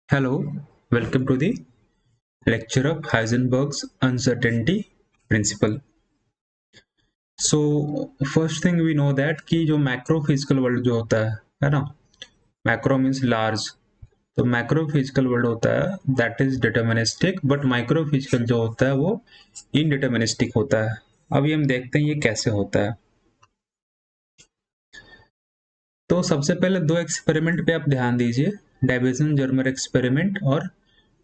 Hello, welcome to the lecture of Heisenberg's uncertainty principle. So first thing we know that कि जो macro physical world जो होता है ना, मैक्रो मीन्स लार्ज, तो मैक्रो फिजिकल वर्ल्ड होता है that is deterministic, but micro physical जो होता है वो इनडिटर्मिनिस्टिक होता है। अभी हम देखते हैं ये कैसे होता है। तो सबसे पहले दो एक्सपेरिमेंट पे आप ध्यान दीजिए, डायविसन जर्मर एक्सपेरिमेंट और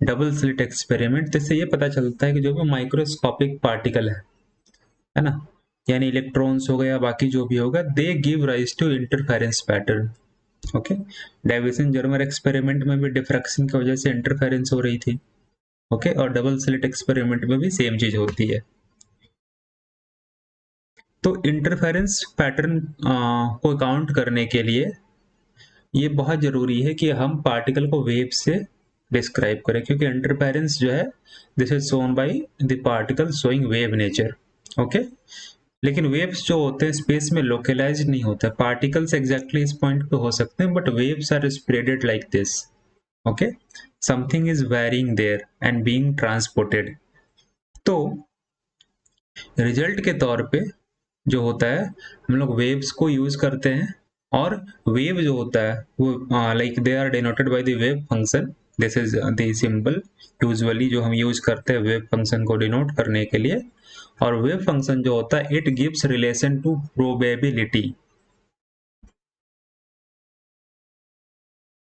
डबल स्लिट एक्सपेरिमेंट। जिससे ये पता चलता है कि जो भी माइक्रोस्कोपिक पार्टिकल है ना, यानी इलेक्ट्रॉन्स हो गए या बाकी जो भी होगा, they give rise to interference pattern. Okay, Davisson Germer experiment में भी डिफ्रैक्शन की वजह से इंटरफेरेंस हो रही थी। ओके, और डबल स्लिट एक्सपेरिमेंट में भी सेम चीज होती है। तो इंटरफेरेंस पैटर्न को काउंट करने के लिए ये बहुत जरूरी है कि हम पार्टिकल को वेव से डिस्क्राइब करें, क्योंकि इंटरफेरेंस जो है this is shown by the particle showing wave nature. Okay, लेकिन वेव्स जो होते हैं स्पेस में लोकलाइज नहीं होते, पार्टिकल्स एग्जैक्टली इस पॉइंट पे हो सकते हैं, but waves are spreaded like this. Okay, something is varying there and being transported. तो रिजल्ट के तौर पे जो होता है, हम लोग वेव्स को यूज करते हैं, और वेव जो होता है वो like they are denoted by the wave function. This is the symbol usually जो हम यूज करते हैं वेव फंक्शन को डिनोट करने के लिए। और वेव फंक्शन जो होता है it gives relation to probability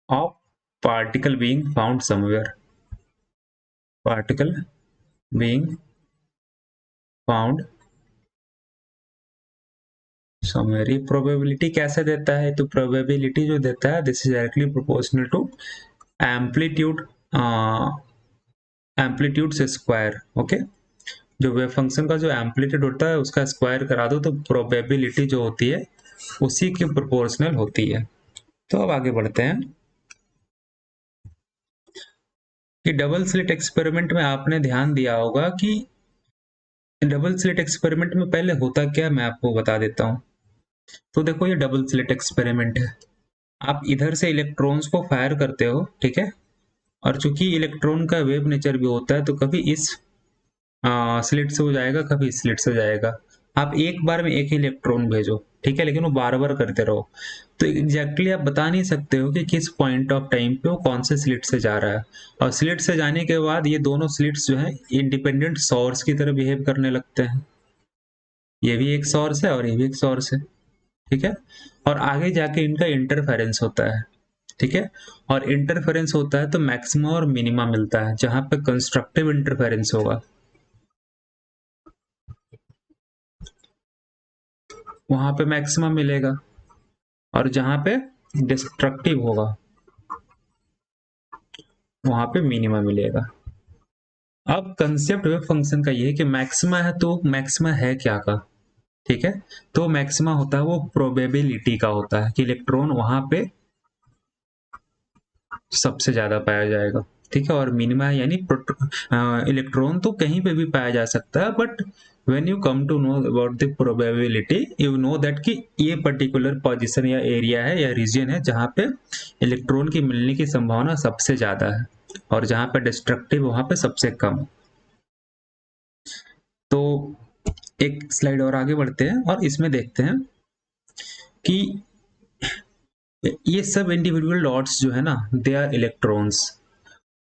of particle being found somewhere, particle being found somewhere. ये प्रोबेबिलिटी कैसे देता है? तो प्रोबेबिलिटी जो देता है this is directly proportional to amplitude, amplitude से स्क्वायर। ओके, जो वेव फंक्शन का जो एम्पलीट्यूड होता है उसका स्क्वायर करा दो तो प्रोबेबिलिटी जो होती है उसी की प्रोपोर्शनल होती है। तो अब आगे बढ़ते हैं कि डबल स्लिट एक्सपेरिमेंट में आपने ध्यान दिया होगा कि डबल स्लिट एक्सपेरिमेंट में पहले होता क्या, मैं आपको बता देता हूँ। तो देखो ये डबल स्लिट एक्सपेरिमेंट है, आप इधर से इलेक्ट्रॉन्स को फायर करते हो, ठीक है, और चूंकि इलेक्ट्रॉन का वेव नेचर भी होता है तो कभी इस स्लिट से हो जाएगा, कभी स्लिट से जाएगा। आप एक बार में एक ही इलेक्ट्रॉन भेजो, ठीक है, लेकिन वो बार बार करते रहो, तो एग्जैक्टली आप बता नहीं सकते हो कि किस पॉइंट ऑफ टाइम पे वो कौन से स्लिट से जा रहा है। और स्लिट से जाने के बाद ये दोनों स्लिट्स जो है इंडिपेंडेंट सोर्स की तरह बिहेव करने लगते हैं। ये भी एक सोर्स है और ये भी एक सोर्स है, ठीक है, और आगे जाके इनका इंटरफेरेंस होता है, ठीक है, और इंटरफेरेंस होता है तो मैक्सिमा और मिनिमा मिलता है। जहां पे कंस्ट्रक्टिव इंटरफेरेंस होगा वहां पे मैक्सिमम मिलेगा, और जहां पे डिस्ट्रक्टिव होगा वहां पे मिनिमम मिलेगा। अब कंसेप्ट वेव फंक्शन का ये है कि मैक्सिमा है तो मैक्सिमा है क्या का, ठीक है, तो मैक्सिमा होता है वो प्रोबेबिलिटी का होता है कि इलेक्ट्रॉन वहां पे सबसे ज्यादा पाया जाएगा, ठीक है, और मिनिमा यानी इलेक्ट्रॉन तो कहीं पे भी पाया जा सकता है, but when you come to know about the probability you know that कि ये पर्टिकुलर पोजीशन या एरिया है या रीजन है जहां पे इलेक्ट्रॉन की मिलने की संभावना सबसे ज्यादा है, और जहां पे डिस्ट्रक्टिव वहां पे सबसे कम। तो एक स्लाइड और आगे बढ़ते हैं और इसमें देखते हैं कि ये सब इंडिविजुअल डॉट्स जो है ना दे आर इलेक्ट्रॉन्स,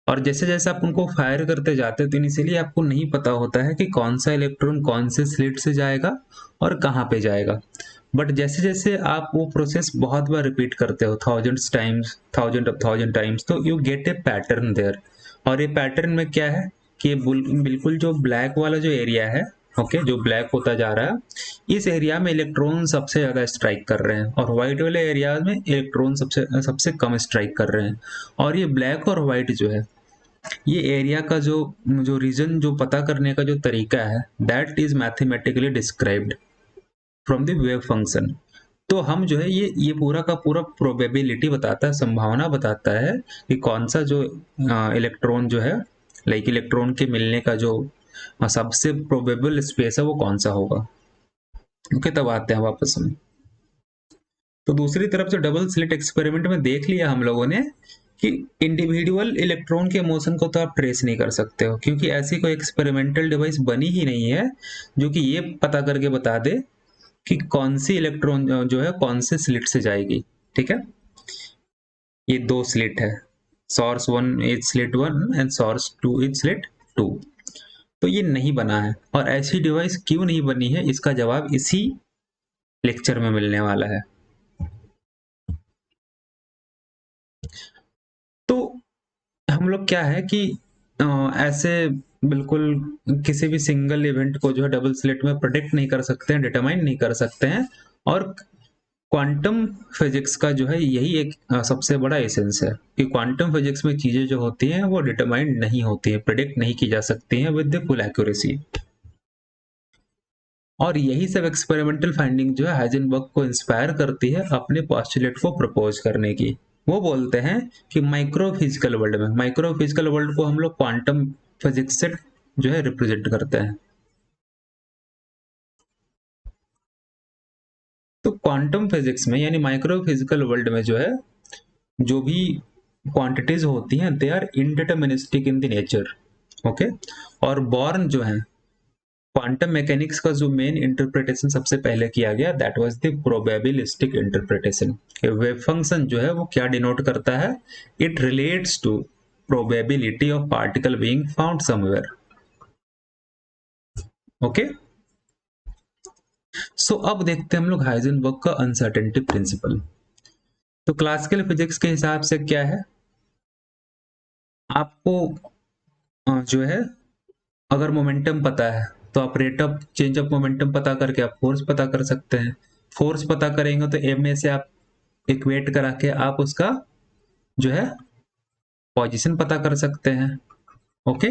और जैसे जैसे आप उनको फायर करते जाते हो तो इनिशियली आपको नहीं पता होता है कि कौन सा इलेक्ट्रॉन कौन से स्लिट से जाएगा और कहाँ पे जाएगा। बट जैसे जैसे आप वो प्रोसेस बहुत बार रिपीट करते हो, थाउजेंड टाइम्स, तो you get a pattern there. और ये पैटर्न में क्या है कि बिल्कुल जो ब्लैक वाला जो एरिया है, ओके, जो ब्लैक होता जा रहा है इस एरिया में इलेक्ट्रॉन सबसे ज्यादा स्ट्राइक कर रहे हैं, और व्हाइट वाले एरिया में इलेक्ट्रॉन सबसे सबसे कम स्ट्राइक कर रहे हैं। और ये ब्लैक और व्हाइट जो है ये एरिया का जो जो रीजन जो पता करने का जो तरीका है that is mathematically described from the wave function. तो हम जो है ये पूरा का पूरा प्रोबेबिलिटी बताता है, संभावना बताता है कि कौन सा जो इलेक्ट्रॉन जो है लाइक इलेक्ट्रॉन के मिलने का जो सबसे प्रोबेबल स्पेस है वो कौन सा होगा। ओके, तब आते हैं वापस हम। तो दूसरी तरफ जो डबल स्लिट एक्सपेरिमेंट में देख लिया हम लोगों ने कि इंडिविजुअल इलेक्ट्रॉन के मोशन को तो आप ट्रेस नहीं कर सकते हो, क्योंकि ऐसी कोई एक्सपेरिमेंटल डिवाइस बनी ही नहीं है जो कि ये पता करके बता दे कि कौन सी इलेक्ट्रॉन जो है कौन से स्लिट से जाएगी। ठीक है, ये दो स्लिट है, source one is slit one and source two is slit to. तो ये नहीं बना है, और ऐसी डिवाइस क्यों नहीं बनी है इसका जवाब इसी लेक्चर में मिलने वाला है। तो हम लोग क्या है कि ऐसे बिल्कुल किसी भी सिंगल इवेंट को जो है डबल स्लिट में प्रोडिक्ट नहीं कर सकते हैं, डिटरमाइन नहीं कर सकते हैं, और क्वांटम फिजिक्स का जो है यही एक सबसे बड़ा एसेंस है कि क्वांटम फिजिक्स में चीजें जो होती हैं वो डिटरमाइंड नहीं होती है, प्रेडिक्ट नहीं की जा सकती हैं विद द फुल एक्यूरेसी। और यही सब एक्सपेरिमेंटल फाइंडिंग जो है हाइजेनबर्ग को इंस्पायर करती है अपने पोस्टुलेट को प्रपोज करने की। वो बोलते हैं कि माइक्रोफिजिकल वर्ल्ड में, माइक्रोफिजिकल वर्ल्ड को हम लोग क्वांटम फिजिक्स से जो है रिप्रेजेंट करते हैं। तो क्वांटम फिजिक्स में यानी माइक्रोफिजिकल वर्ल्ड में जो है जो भी क्वांटिटीज होती हैं they are indeterministic in the nature. Okay, और बॉर्न जो है क्वांटम मैकेनिक्स का जो मेन इंटरप्रिटेशन सबसे पहले किया गया that was the probabilistic interpretation. Wave function जो है वो क्या डिनोट करता है, it relates to probability of particle being found somewhere. Okay, so अब देखते हैं हम लोग हाइजेनबर्ग का अनसर्टेनिटी प्रिंसिपल। तो क्लासिकल फिजिक्स के हिसाब से क्या है, आपको जो है अगर मोमेंटम पता है तो आप rate of change of momentum पता करके आप फोर्स पता कर सकते हैं। फोर्स पता करेंगे तो एम ए से आप इक्वेट करा के आप उसका जो है पोजीशन पता कर सकते हैं। ओके,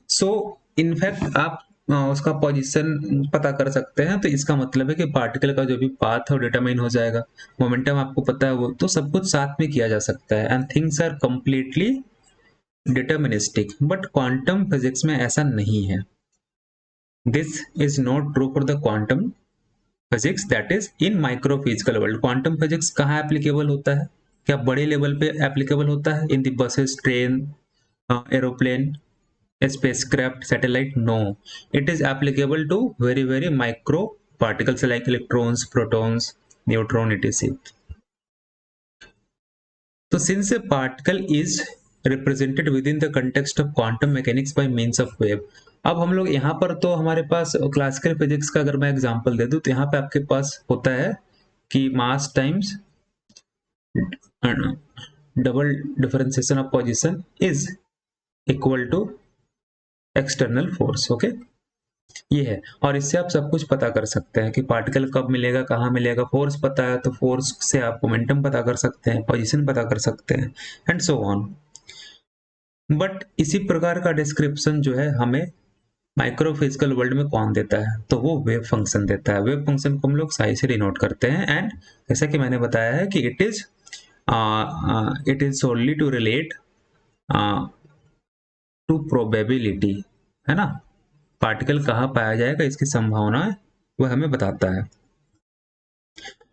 सो इनफैक्ट आप उसका पोजीशन पता कर सकते हैं, तो इसका मतलब है कि पार्टिकल का जो भी पाथ है वो डिटरमाइन हो जाएगा। मोमेंटम आपको पता है, वो तो सब कुछ साथ में किया जा सकता है and things are completely deterministic. But quantum physics में ऐसा नहीं है। This is not true for the quantum physics that is in microphysical world. Quantum physics कहाँ एप्लीकेबल होता है, क्या बड़े लेवल पे एप्लीकेबल होता है in the buses, train, aeroplane, spacecraft, satellite? No, it is applicable to very very micro particles like electrons, protons, neutron, etc. So since a particle is represented within the context of quantum mechanics by means of wave, अब हम लोग यहाँ पर तो हमारे पास classical physics का अगर मैं एग्जांपल दे दूं तो यहाँ पे आपके पास होता है कि mass times double differentiation of position is equal to external force. Okay, ये है, और इससे आप सब कुछ पता कर सकते हैं कि पार्टिकल कब मिलेगा, कहाँ मिलेगा। फोर्स पता है तो फोर्स से आप मोमेंटम पता कर सकते हैं, पोजीशन पता कर सकते हैं, एंड सो ऑन। बट इसी प्रकार का डिस्क्रिप्शन जो है हमें माइक्रोफिजिकल वर्ल्ड में कौन देता है, तो वो वेव फंक्शन देता है। वेव फंक्शन को हम लोग साई से डिनोट करते हैं, एंड जैसा कि मैंने बताया है कि it is solely to relate to probability, है ना। पार्टिकल कहाँ पाया जाएगा इसकी संभावना वह हमें बताता है।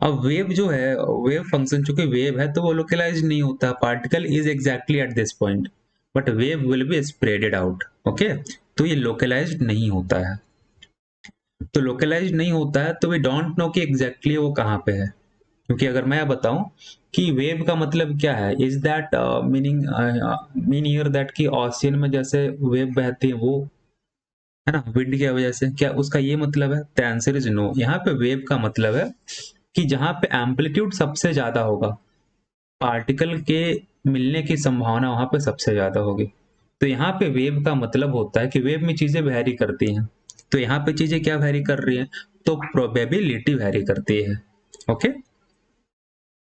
अब वेव जो है, वेव फंक्शन चूंकि वेव है तो वो लोकलाइज नहीं होता, particle is exactly at this point, but wave will be spreaded out. Okay, तो ये लोकलाइज नहीं होता है। तो लोकलाइज नहीं होता है तो वी डोंट नो कि एग्जैक्टली वो कहाँ पे है। क्योंकि अगर मैं बताऊं कि वेव का मतलब क्या है, is that mean here that कि ओशियन में जैसे वेव बहती है वो, है ना, विंड की वजह से, क्या उसका ये मतलब है? The answer is no. यहाँ पे वेव का मतलब है कि जहां पे एम्पलीट्यूड सबसे ज्यादा होगा, पार्टिकल के मिलने की संभावना वहां पे सबसे ज्यादा होगी। तो यहाँ पे वेव का मतलब होता है कि वेव में चीजें वैरी करती हैं। तो यहाँ पे चीजें क्या वैरी कर रही हैं, तो प्रोबेबिलिटी वैरी करती है। Okay,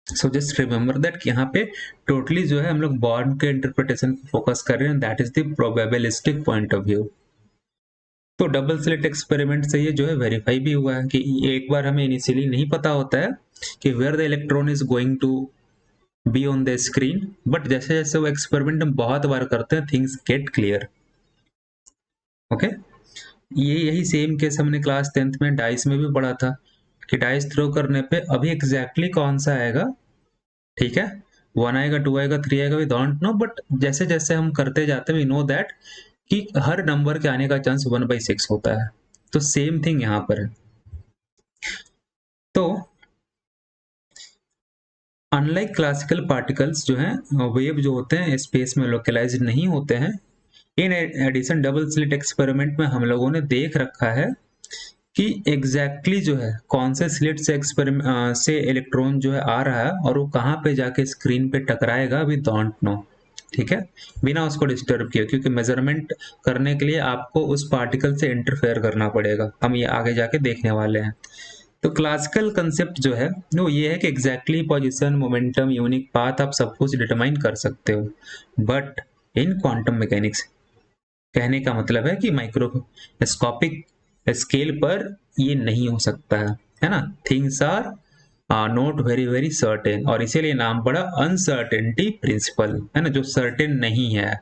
so just remember that कि यहाँ पे टोटली जो है हम लोग बॉर्न के इंटरप्रिटेशन पे फोकस कर रहे हैं, that is the probabilistic point of view. तो डबल स्लिट एक्सपेरिमेंट से ये जो है वेरीफाई भी हुआ है कि एक बार हमें इनिशियली नहीं पता होता है कि where the electron is going to be on the screen, but जैसे जैसे वो एक्सपेरिमेंट हम बहुत बार करते हैं थिंग्स गेट क्लियर। ओके, ये यही सेम केस हमने क्लास 10th में डाइस में भी पढ़ा था कि डाइस थ्रो करने पे अभी एग्जैक्टली कौन सा आएगा, ठीक है, 1 आएगा, 2 आएगा, 3 आएगा, वी डोंट नो, बट जैसे जैसे हम करते जाते हैं वी नो दैट कि हर नंबर के आने का चांस 1/6 होता है। तो सेम थिंग यहाँ पर है। तो अनलाइक क्लासिकल पार्टिकल्स जो हैं, वेव जो होते हैं स्पेस में लोकलाइज्ड नहीं होते हैं। In addition double slit experiment में हम लोगों ने देख रखा है कि एग्जैक्टली जो है कौन से स्लिट से से इलेक्ट्रॉन जो है आ रहा है और वो कहाँ पे जाके स्क्रीन पे टकराएगा वी डोंट नो। ठीक है, बिना उसको डिस्टर्ब किए, क्योंकि मेजरमेंट करने के लिए आपको उस पार्टिकल से इंटरफेयर करना पड़ेगा, हम ये आगे जाके देखने वाले हैं। तो क्लासिकल कंसेप्ट जो है वो ये है कि exactly position, momentum, unique path आप सब कुछ डिटरमाइन कर सकते हो, बट इन क्वांटम मैकेनिक्स कहने का मतलब है कि माइक्रोस्कोपिक स्केल पर ये नहीं हो सकता है ना। Things are not very very certain, और इसीलिए नाम पड़ा अनसर्टेनिटी प्रिंसिपल, है ना, जो सर्टेन नहीं है,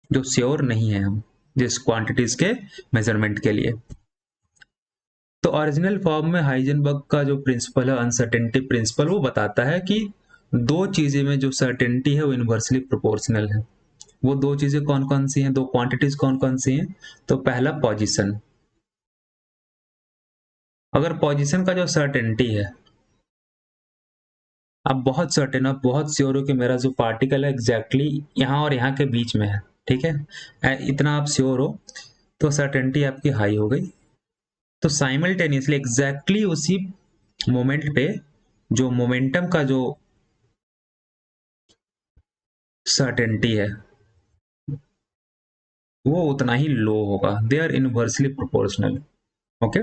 जो श्योर नहीं है हम जिस क्वांटिटीज के मेजरमेंट के लिए। तो ओरिजिनल फॉर्म में हाइजेनबर्ग का जो प्रिंसिपल है अनसर्टेनिटी प्रिंसिपल, वो बताता है कि दो चीजें में जो सर्टेनिटी है वो इनवर्सली प्रोपोर्शनल है। वो दो चीजें कौन कौन सी हैं, दो क्वांटिटीज कौन कौन सी हैं? तो पहला पोजीशन। अगर पोजीशन का जो सर्टेनिटी है, आप बहुत सर्टेन, आप बहुत श्योर हो कि मेरा जो पार्टिकल है एग्जैक्टली यहाँ और यहाँ के बीच में है, ठीक है, इतना आप श्योर हो, तो सर्टेनिटी आपकी हाई हो गई। तो साइमल्टेनियसली एग्जैक्टली उसी मोमेंट पे जो मोमेंटम का जो सर्टेनिटी है वो उतना ही लो होगा। They are inversely proportional, okay,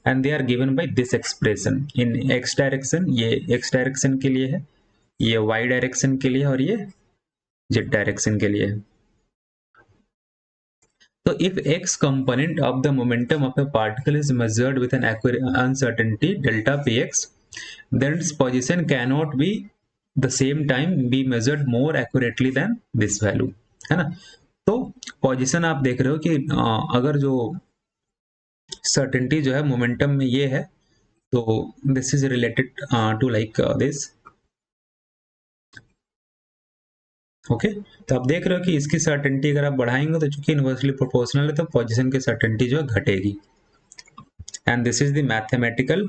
and they are given by this expression in X direction, ये एक्स डायरेक्शन के लिए है, ये वाई डायरेक्शन के लिए है, और ये जेड डायरेक्शन के लिए है। So if x component of the momentum of a particle is measured with an uncertainty delta px, then its position cannot be the same time be measured more accurately than this value, है ना। तो position आप देख रहे हो कि अगर जो सर्टेनिटी जो है मोमेंटम में ये है, तो this is related to like this, okay. तो आप देख रहे हो कि इसकी सर्टेनिटी अगर आप बढ़ाएंगे तो चूंकि इनवर्सली प्रोपोर्शनल है तो पोजीशन की सर्टेनिटी जो है घटेगी, and this is the mathematical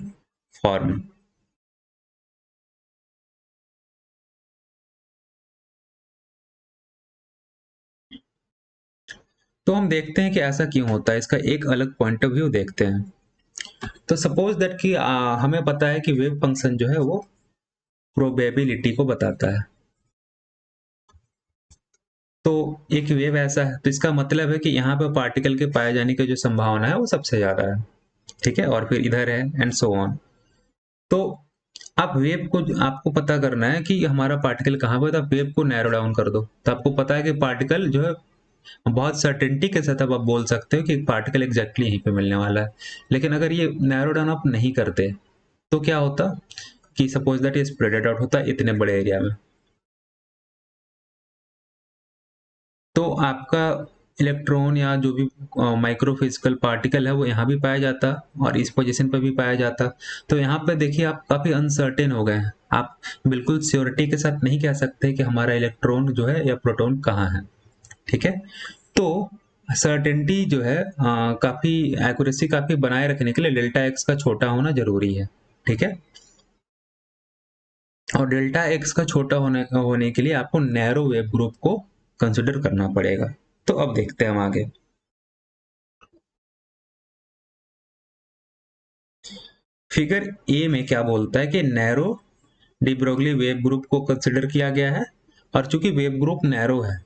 form. तो हम देखते हैं कि ऐसा क्यों होता है, इसका एक अलग पॉइंट ऑफ व्यू देखते हैं। तो सपोज दैट कि हमें पता है कि वेव फंक्शन जो है वो प्रोबेबिलिटी को बताता है। तो एक वेव ऐसा है, तो इसका मतलब है कि यहाँ पे पार्टिकल के पाए जाने की जो संभावना है वो सबसे ज्यादा है, ठीक है, और फिर इधर है एंड सो ऑन। तो आप वेव को, आपको पता करना है कि हमारा पार्टिकल कहाँ पे, तो आप वेव को नैरो डाउन कर दो, तो आपको पता है कि पार्टिकल जो है बहुत सर्टेनिटी के साथ अब आप बोल सकते हो कि एक पार्टिकल एग्जैक्टली यहीं पे मिलने वाला है। लेकिन अगर ये नैरो डाउन आप नहीं करते तो क्या होता कि सपोज दैट ये स्प्रेडेड आउट होता इतने बड़े एरिया में, तो आपका इलेक्ट्रॉन या जो भी माइक्रोफिजिकल पार्टिकल है वो यहाँ भी पाया जाता और इस पोजीशन पर भी पाया जाता। तो यहाँ पे देखिए आप काफी अनसर्टेन हो गए हैं, आप बिल्कुल श्योरिटी के साथ नहीं कह सकते कि हमारा इलेक्ट्रॉन जो है या प्रोटॉन कहाँ है, ठीक है। तो सर्टेनिटी जो है काफी एक्यूरेसी काफी बनाए रखने के लिए डेल्टा एक्स का छोटा होना जरूरी है, ठीक है। और डेल्टा एक्स का छोटा होने के लिए आपको नैरो वेव ग्रुप को कंसिडर करना पड़ेगा। तो अब देखते हैं हम आगे। फिगर ए में क्या बोलता है कि narrow de Broglie wave group को कंसिडर किया गया है, और चूंकि वेव ग्रुप नैरो है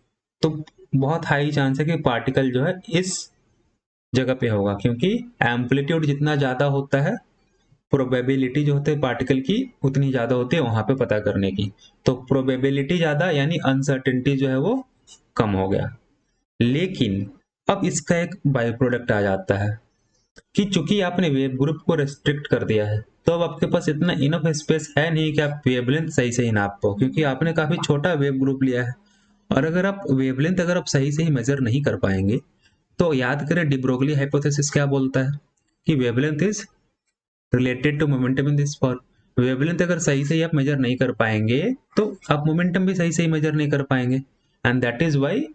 तो बहुत हाई चांस है कि पार्टिकल जो है इस जगह पे होगा, क्योंकि एम्पलीट्यूड जितना ज्यादा होता है प्रोबेबिलिटी जो होती है पार्टिकल की उतनी ज्यादा होती है वहां पे पता करने की। तो प्रोबेबिलिटी ज्यादा यानी अनसर्टेनिटी जो है वो कम हो गया। लेकिन अब इसका एक बाई प्रोडक्ट आ जाता है कि चूंकि आपने वेव ग्रुप को रेस्ट्रिक्ट कर दिया है तो अब आपके पास इतना इनफ स्पेस है नहीं कि आप वेवलेंथ सही से ही नाप पाओ, क्योंकि आपने काफी छोटा वेव ग्रुप लिया है। और अगर आप वेवलेंथ अगर आप सही से ही मेजर नहीं कर पाएंगे तो याद करें डी ब्रोगली हाइपोथेसिस क्या बोलता है कि wavelength is related to momentum in this form, wavelength अगर सही सही आप मेजर नहीं कर पाएंगे तो आप मोमेंटम भी सही सही मेजर नहीं कर पाएंगे, एंड दैट इज वाई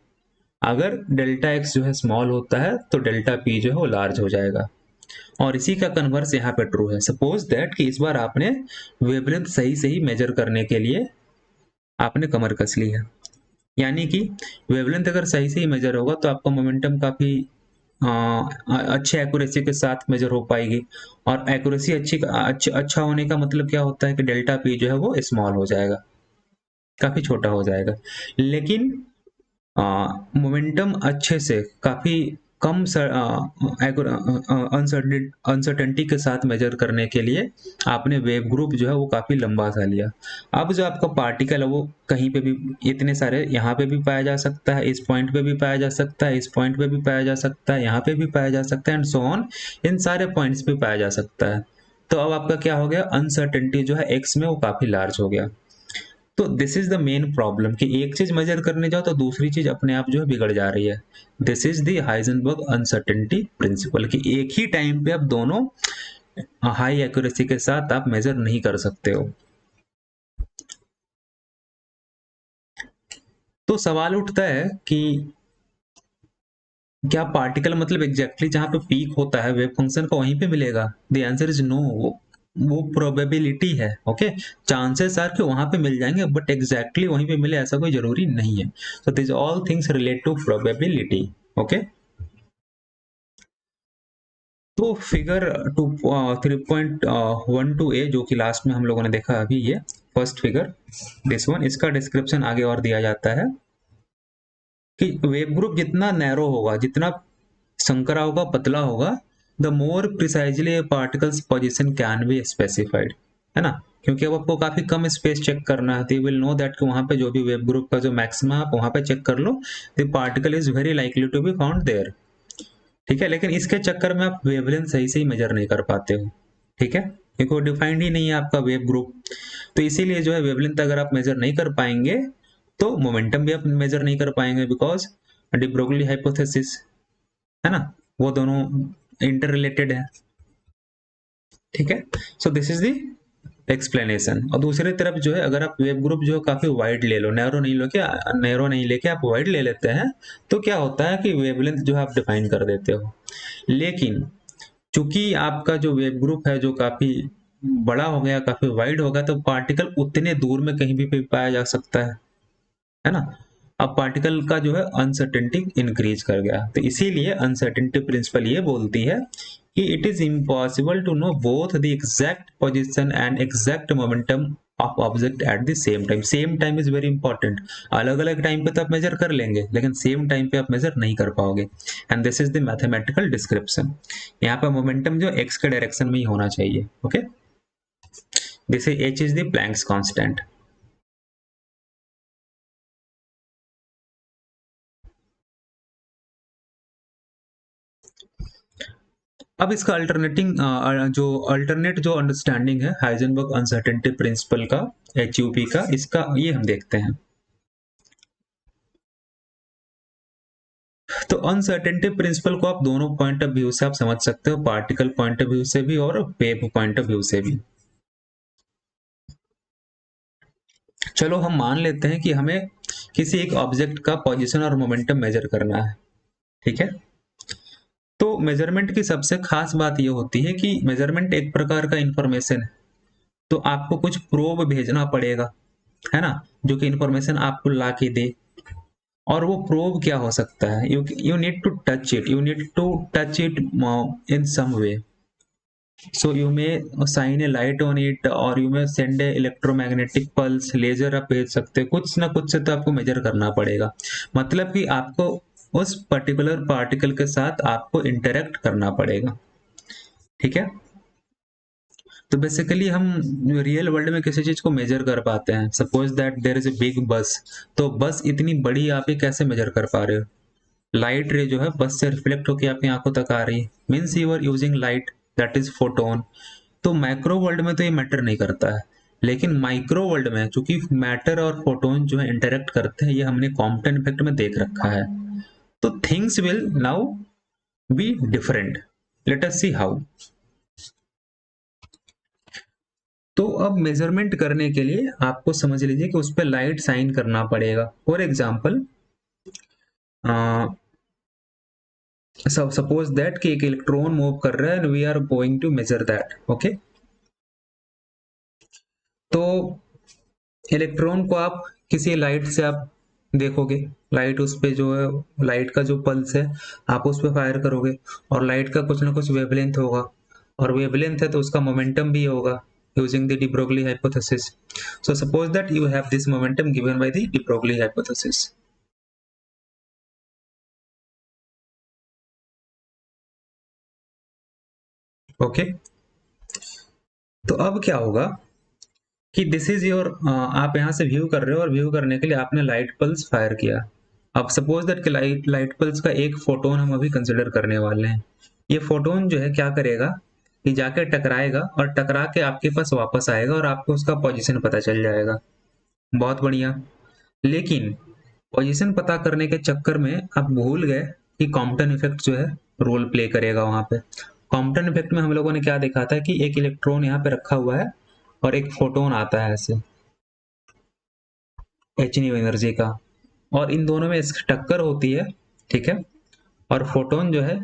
अगर डेल्टा एक्स जो है स्मॉल होता है तो डेल्टा पी जो है वो लार्ज हो जाएगा। और इसी का कन्वर्स यहाँ पे ट्रू है। सपोज दैट कि इस बार आपने वेवलेंथ सही सही मेजर करने के लिए आपने कमर कस ली है, यानी कि वेवलेंथ अगर सही सही मेजर होगा तो आपका मोमेंटम काफी अच्छे एक्यूरेसी के साथ मेजर हो पाएगी। और एक्यूरेसी अच्छा होने का मतलब क्या होता है कि डेल्टा पी जो है वो स्मॉल हो जाएगा, काफी छोटा हो जाएगा। लेकिन मोमेंटम अच्छे से काफी कम अनसर्टेनिटी के साथ मेजर करने के लिए आपने वेव ग्रुप जो है वो काफी लंबा सा लिया। अब जो आपका पार्टिकल है वो कहीं पे भी, इतने सारे यहाँ पे भी पाया जा सकता है, इस पॉइंट पे भी पाया जा सकता है, इस पॉइंट पे भी पाया जा सकता है, यहाँ पे भी पाया जा सकता है, एंड सो ऑन, इन सारे पॉइंट्स पे पाया जा सकता है। तो अब आपका क्या हो गया, अनसर्टेनिटी जो है एक्स में वो काफी लार्ज हो गया। तो this is the main problem कि एक चीज मेजर करने जाओ तो दूसरी चीज अपने आप जो है बिगड़ जा रही है। This is the Heisenberg uncertainty principal कि एक ही टाइम पे आप दोनों हाई एक्यूरेसी के साथ आप मेजर नहीं कर सकते हो। तो सवाल उठता है कि क्या पार्टिकल मतलब एग्जैक्टली जहां पे पीक होता है वेव फंक्शन का वहीं पे मिलेगा? The answer is no. वो प्रोबेबिलिटी है, ओके। चांसेस आर कि वहां पे मिल जाएंगे, बट एग्जैक्टली वहीं पे मिले ऐसा कोई जरूरी नहीं है। So this all things relate to probability, okay. तो फिगर 3.12 ए जो कि लास्ट में हम लोगों ने देखा अभी, ये फर्स्ट फिगर, दिस वन, इसका डिस्क्रिप्शन आगे और दिया जाता है कि वेव ग्रुप जितना नैरो होगा, जितना संकरा होगा, पतला होगा, the more precisely particles position can be specified, है ना। क्योंकि अब आपको काफी कम स्पेस चेक करना है, तो यू विल नो दैट कि वहां पे जो भी वेव ग्रुप का जो मैक्सिमम आप वहां पे चेक कर लो, the particle is very likely to be found there. ठीक है, लेकिन इसके चक्कर में आप वेवलेंथ सही सही मेजर नहीं कर पाते हो। ठीक है, क्योंकि वो डिफाइंड ही नहीं है आपका वेव ग्रुप। तो इसीलिए जो है वेवलेंथ अगर आप मेजर नहीं कर पाएंगे तो मोमेंटम भी आप मेजर नहीं कर पाएंगे, बिकॉज डी ब्रोगली हाइपोथेसिस, है ना, वो दोनों इंटर रिलेटेड है। ठीक है, so this is the explanation. और दूसरी तरफ जो है अगर आप वेव ग्रुप जो है काफी वाइड ले लो, नैरो नहीं लेके आप वाइड ले लेते हैं, तो क्या होता है कि वेवलेंथ जो है आप डिफाइन कर देते हो। लेकिन चूंकि आपका जो वेव ग्रुप है जो काफी बड़ा हो गया, काफी वाइड हो गया, तो पार्टिकल उतने दूर में कहीं भी पाया जा सकता है ना। अब पार्टिकल का जो है अनसर्टेनिटी इंक्रीज कर गया, तो इसीलिए अनसर्टेनिटी प्रिंसिपल ये बोलती है कि it is impossible to know both the exact position and exact momentum of object at the same time. Same time is very important. अलग अलग टाइम पे तो आप मेजर कर लेंगे, लेकिन सेम टाइम पे आप मेजर नहीं कर पाओगे, and this is the mathematical description. यहाँ पे मोमेंटम जो एक्स के डायरेक्शन में ही होना चाहिए, okay. This is H is the Planck's constant. अब इसका अल्टरनेट जो अंडरस्टैंडिंग है हाइजेनबर्ग अनसर्टेनिटी प्रिंसिपल का, HUP का, इसका ये हम देखते हैं। तो अनसर्टेनिटी प्रिंसिपल को आप दोनों पॉइंट ऑफ व्यू से आप समझ सकते हो, पार्टिकल पॉइंट ऑफ व्यू से भी और वेव पॉइंट ऑफ व्यू से भी। चलो हम मान लेते हैं कि हमें किसी एक ऑब्जेक्ट का पोजीशन और मोमेंटम मेजर करना है। ठीक है, तो मेजरमेंट की सबसे खास बात यह होती है कि मेजरमेंट एक प्रकार का इंफॉर्मेशन है, तो आपको कुछ प्रोब भेजना पड़ेगा, है ना, जो कि इंफॉर्मेशन आपको ला के दे। और वो प्रोब क्या हो सकता है, you need to touch it, you need to touch it in some way. So you may shine a light on it, और you may send a electromagnetic pulse, laser आप भेज सकते हो, कुछ ना कुछ से तो आपको मेजर करना पड़ेगा। मतलब कि आपको उस पर्टिकुलर पार्टिकल के साथ आपको इंटरेक्ट करना पड़ेगा। ठीक है, तो बेसिकली हम रियल वर्ल्ड में किसी चीज को मेजर कर पाते हैं। Suppose that there is a big bus, तो बस इतनी बड़ी आप ये कैसे मेजर कर पा रहे हो? लाइट रे जो है बस से रिफ्लेक्ट होकर आपकी आंखों तक आ रही है, means you are using light, that is photon. तो माइक्रो वर्ल्ड में तो ये मैटर नहीं करता है, लेकिन माइक्रो वर्ल्ड में चूंकि मैटर और फोटोन जो है इंटरेक्ट करते हैं, ये हमने कॉम्पटन इफेक्ट में देख रखा है। तो things will now be different. Let us see how. तो अब मेजरमेंट करने के लिए आपको समझ लीजिए कि उस पर लाइट साइन करना पड़ेगा। फॉर एग्जाम्पल सपोज दैट कि एक इलेक्ट्रॉन मूव कर रहा है and we are going to measure that. Okay, तो इलेक्ट्रॉन को आप किसी लाइट से आप देखोगे, लाइट उस पे जो है, लाइट का जो पल्स है आप उस पे फायर करोगे, और लाइट का कुछ ना कुछ वेवलेंथ होगा, और वेवलेंथ है तो उसका मोमेंटम भी होगा using the de Broglie hypothesis. So suppose that you have this momentum given by the de Broglie hypothesis. Okay, तो अब क्या होगा कि दिस इज योर, आप यहाँ से व्यू कर रहे हो और व्यू करने के लिए आपने लाइट पल्स फायर किया। अब सपोज दैट कि लाइट पल्स का एक फोटोन हम अभी कंसिडर करने वाले हैं। ये फोटोन जो है क्या करेगा कि जाके टकराएगा और टकरा के आपके पास वापस आएगा और आपको उसका पोजीशन पता चल जाएगा। बहुत बढ़िया। लेकिन पोजीशन पता करने के चक्कर में आप भूल गए कि कॉम्पटन इफेक्ट जो है रोल प्ले करेगा वहां पे। कॉम्पटन इफेक्ट में हम लोगों ने क्या देखा था कि एक इलेक्ट्रॉन यहाँ पे रखा हुआ है और एक फोटोन आता है ऐसे एच न्यू एनर्जी का, और इन दोनों में इसकी टक्कर होती है, ठीक है, और फोटोन जो है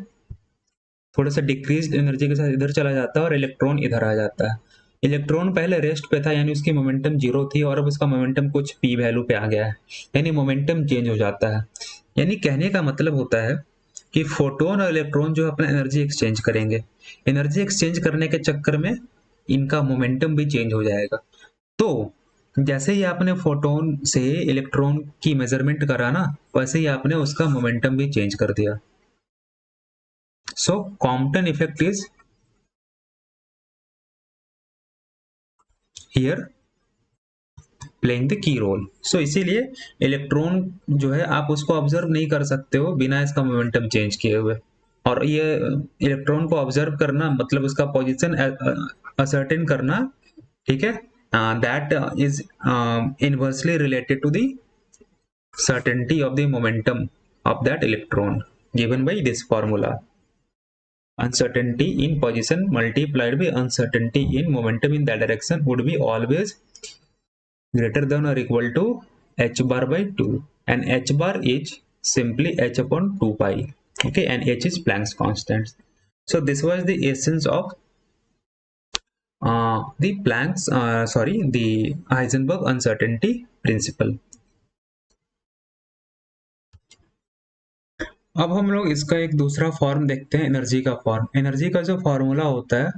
थोड़ा सा डिक्रीज एनर्जी के साथ इधर चला जाता है और इलेक्ट्रॉन इधर आ जाता है। इलेक्ट्रॉन पहले रेस्ट पे था, यानी उसकी मोमेंटम जीरो थी, और अब उसका मोमेंटम कुछ पी वैल्यू पे आ गया है, यानी मोमेंटम चेंज हो जाता है। यानी कहने का मतलब होता है कि फोटोन और इलेक्ट्रॉन जो अपना एनर्जी एक्सचेंज करेंगे, एनर्जी एक्सचेंज करने के चक्कर में इनका मोमेंटम भी चेंज हो जाएगा। तो जैसे ही आपने फोटोन से इलेक्ट्रॉन की मेजरमेंट करा ना, वैसे ही आपने उसका मोमेंटम भी चेंज कर दिया। So Compton effect is here playing the key role. So इसीलिए इलेक्ट्रॉन जो है आप उसको ऑब्जर्व नहीं कर सकते हो बिना इसका मोमेंटम चेंज किए हुए। और ये इलेक्ट्रॉन को ऑब्जर्व करना मतलब उसका पोजीशन असर्टेन करना, ठीक है, that is inversely related to the certainty of the momentum of that electron given by this formula. Uncertainty in position multiplied by uncertainty in momentum in that direction would be always greater than or equal to h bar by 2, and h bar is simply h upon 2 pi. Okay, and h is Planck's constant. So this was the essence of the Heisenberg uncertainty principle. अब हम लोग इसका एक दूसरा form देखते हैं, energy का form. Energy का जो फॉर्मूला होता है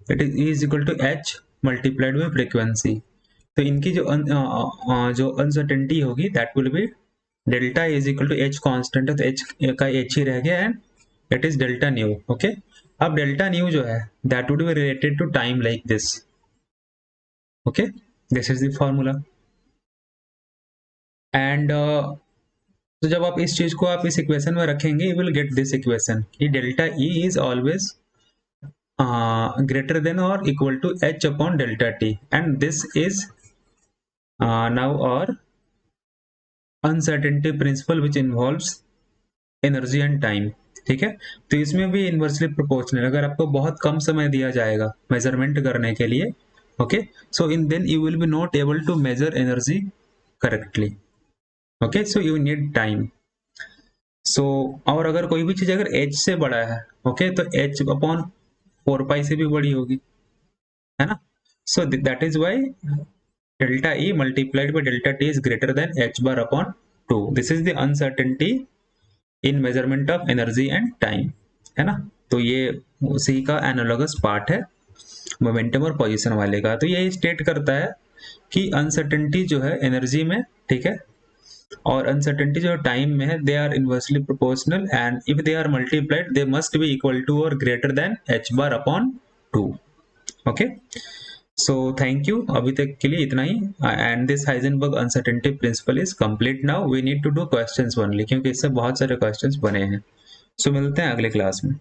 it is equal to H multiplied by frequency. तो इनकी जो अनसर्टेनिटी होगी that will be delta is equal to H constant है, तो एच का एच ही रह गया and it is delta nu. Okay, अब डेल्टा न्यू जो है that would be related to time like this. Okay, this is the formula. And तो जब आप इस चीज को आप इस इक्वेशन में रखेंगे you will get this equation कि delta E is always greater than or equal to h upon delta t, and this is now our uncertainty principle which involves energy and time। ठीक है, तो इसमें भी inversely proportional, अगर आपको बहुत कम समय दिया जाएगा मेजरमेंट करने के लिए, okay, so in then you will be not able to measure energy correctly. Okay, so you need time. So और अगर कोई भी चीज अगर h से बड़ा है, ओके, तो h अपॉन 4 पाई से भी बड़ी होगी, है ना। So that is why delta E multiplied by delta T is greater than h bar upon 2। This is the uncertainty in measurement of energy and time, है ना। तो ये उसी का एनालॉगस पार्ट है मोमेंटम और पोजीशन वाले का। तो ये स्टेट करता है कि अनसर्टेनिटी जो है एनर्जी में, ठीक है, और अनसर्टेनिटी जो टाइम में है, they are inversely proportional and if they are multiplied they must be equal to और greater than h bar upon 2। Okay, so thank you, अभी तक के लिए इतना ही। And this Heisenberg uncertainty principle is complete now, we need to do questions only, क्योंकि इससे बहुत सारे क्वेश्चंस बने हैं। सो मिलते हैं अगले क्लास में।